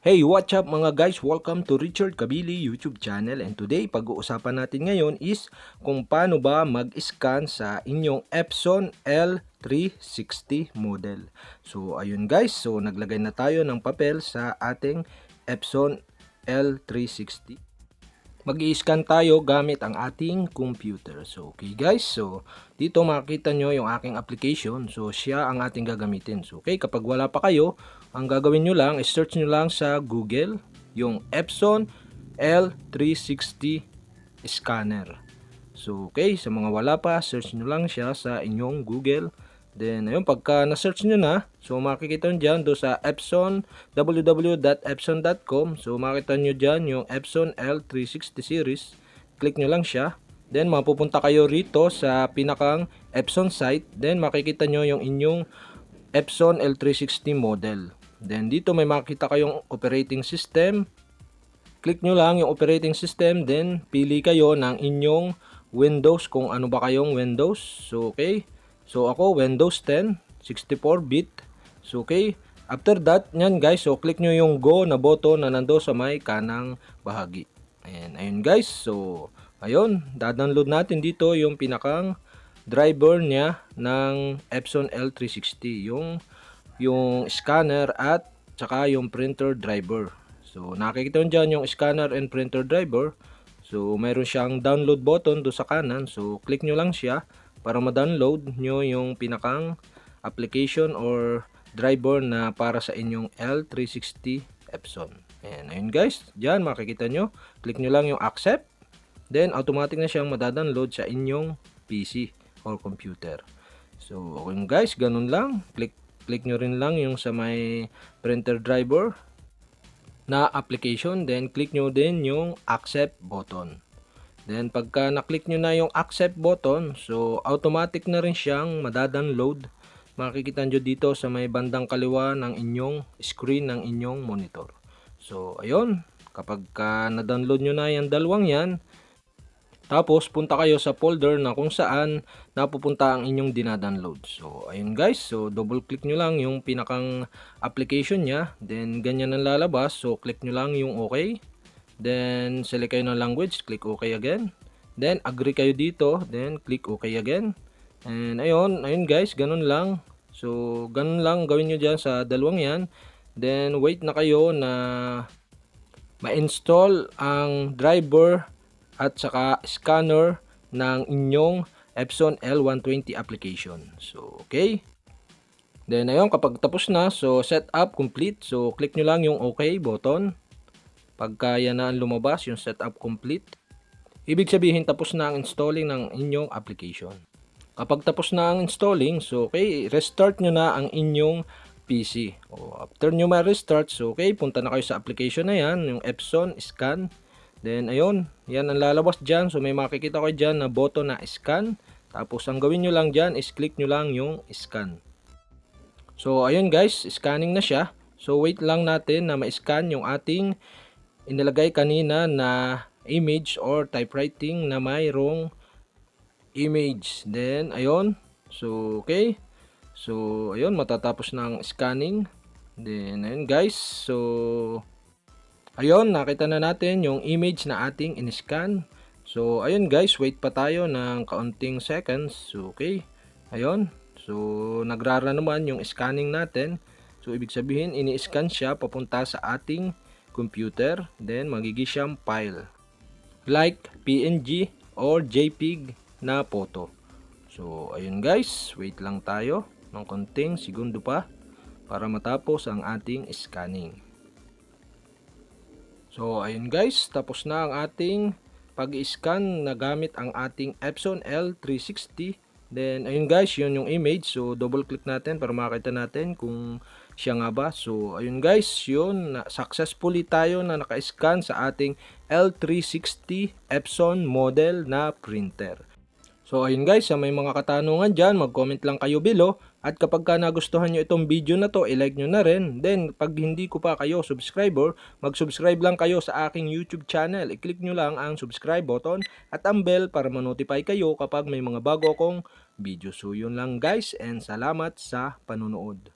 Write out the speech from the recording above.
Hey, what's up mga guys? Welcome to Richard Cabile YouTube channel, and today pag-uusapan natin ngayon is kung paano ba mag-scan sa inyong Epson L360 model. So ayun guys, so naglagay na tayo ng papel sa ating Epson L360. Mag-i-scan tayo gamit ang ating computer. So okay guys, so dito makikita nyo yung aking application. So siya ang ating gagamitin. So okay, kapag wala pa kayo, ang gagawin nyo lang is search nyo lang sa Google yung Epson L360 scanner. So okay, sa mga wala pa, search nyo lang siya sa inyong Google. Then ayun, pagka na-search nyo na, so makikita nyo dyan do sa Epson, www.epson.com. So makikita nyo dyan yung Epson L360 series. Click nyo lang siya. Then mapupunta kayo rito sa pinakang Epson site. Then makikita nyo yung inyong Epson L360 model. Then dito may makikita kayong operating system. Click nyo lang yung operating system. Then pili kayo ng inyong Windows kung ano ba kayong Windows. So okay. So ako Windows 10, 64-bit. So okay. After that, nyan guys, so click nyo yung go na button na nando sa may kanang bahagi. Ayun guys. So ayun, da-download natin dito yung pinakang driver niya ng Epson L360, yung scanner at saka yung printer driver. So nakikita nyo dyan yung scanner and printer driver. So mayroon siyang download button do sa kanan. So click nyo lang siya para ma-download nyo yung pinakang application or driver na para sa inyong L360 Epson. Ayun guys, dyan makikita nyo, click nyo lang yung accept, then automatic na siyang madadownload sa inyong PC or computer. So okay guys, ganun lang, click nyo rin lang yung sa may printer driver na application, then click nyo din yung accept button. Then pagka na-click nyo na yung accept button, so automatic na rin siyang madadownload. Makikita nyo dito sa may bandang kaliwa ng inyong screen ng inyong monitor. So ayun, kapag na-download nyo na yung dalawang yan, tapos punta kayo sa folder na kung saan napupunta ang inyong dinadownload. So ayun guys, so double click nyo lang yung pinakang application nya, then ganyan ang lalabas. So click nyo lang yung okay. Then select kayo ng language, click OK again. Then agree kayo dito, then click OK again. And ayun guys, ganun lang. So ganun lang gawin nyo dyan sa dalawang yan. Then wait na kayo na ma-install ang driver at saka scanner ng inyong Epson L120 application. So okay. Then ayun, kapag tapos na, so setup complete. So click nyo lang yung OK button. Pagka yan na ang lumabas, yung setup complete, ibig sabihin tapos na ang installing ng inyong application. Kapag tapos na ang installing, so okay, restart nyo na ang inyong PC. After nyo ma-restart, so okay, punta na kayo sa application na yan, yung Epson Scan. Then ayun, yan ang lalabas dyan. So may makikita kayo dyan na button na scan. Tapos ang gawin nyo lang dyan is click nyo lang yung scan. So ayun guys, scanning na siya. So wait lang natin na ma-scan yung ating inilagay kanina na image or typewriting na mayroong image. Then ayun, so okay, so ayun, matatapos na ang scanning. Then ayun guys, so ayun, nakita na natin yung image na ating in-scan. So ayun guys, wait pa tayo ng kaunting seconds. So okay, ayun, so nagrara naman yung scanning natin. So ibig sabihin ini-scan siya papunta sa ating computer, then magiging siyang file like PNG or JPEG na photo. So ayun guys, wait lang tayo ng konting segundo pa para matapos ang ating scanning. So ayun guys, tapos na ang ating pag-scan na gamit ang ating Epson L360. Then ayun guys, yun yung image. So double click natin para makita natin kung siya nga ba. So ayun guys, yun, successfully tayo na naka-scan sa ating L360 Epson model na printer. So ayun guys, sa may mga katanungan dyan, mag-comment lang kayo below. At kapag nagustuhan nyo itong video na to, i-like nyo na rin. Then pag hindi ko pa kayo subscriber, mag-subscribe lang kayo sa aking YouTube channel. I-click nyo lang ang subscribe button at ang bell para ma-notify kayo kapag may mga bago akong video. So yun lang guys, and salamat sa panonood.